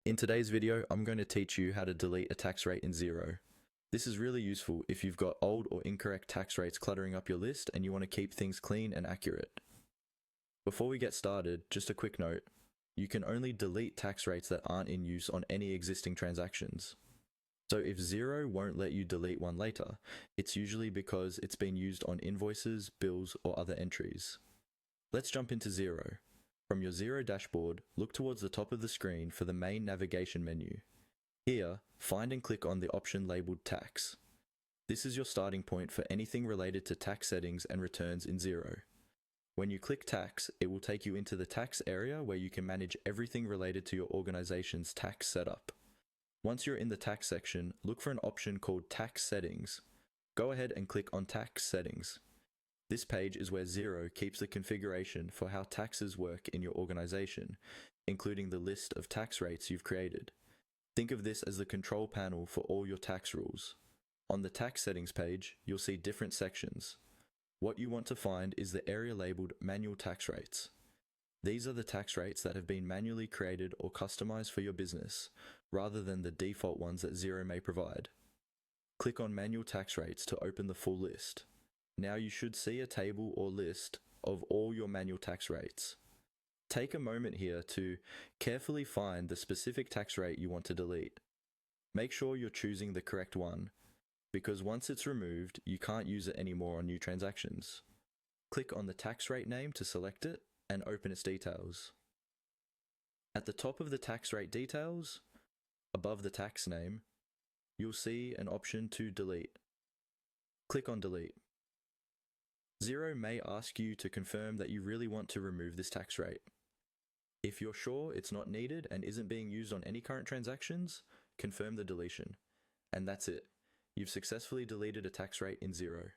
In today's video, I'm going to teach you how to delete a tax rate in Xero. This is really useful if you've got old or incorrect tax rates cluttering up your list and you want to keep things clean and accurate. Before we get started, just a quick note. You can only delete tax rates that aren't in use on any existing transactions. So if Xero won't let you delete one later, it's usually because it's been used on invoices, bills, or other entries. Let's jump into Xero. From your Xero dashboard, look towards the top of the screen for the main navigation menu. Here, find and click on the option labeled Tax. This is your starting point for anything related to tax settings and returns in Xero. When you click Tax, it will take you into the tax area where you can manage everything related to your organization's tax setup. Once you're in the tax section, look for an option called Tax Settings. Go ahead and click on Tax Settings. This page is where Xero keeps the configuration for how taxes work in your organization, including the list of tax rates you've created. Think of this as the control panel for all your tax rules. On the tax settings page, you'll see different sections. What you want to find is the area labeled Manual Tax Rates. These are the tax rates that have been manually created or customized for your business, rather than the default ones that Xero may provide. Click on Manual Tax Rates to open the full list. Now you should see a table or list of all your manual tax rates. Take a moment here to carefully find the specific tax rate you want to delete. Make sure you're choosing the correct one, because once it's removed, you can't use it anymore on new transactions. Click on the tax rate name to select it and open its details. At the top of the tax rate details, above the tax name, you'll see an option to delete. Click on Delete. Xero may ask you to confirm that you really want to remove this tax rate. If you're sure it's not needed and isn't being used on any current transactions, confirm the deletion. And that's it. You've successfully deleted a tax rate in Xero.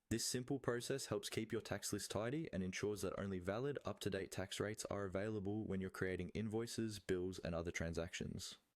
This simple process helps keep your tax list tidy and ensures that only valid, up-to-date tax rates are available when you're creating invoices, bills, and other transactions.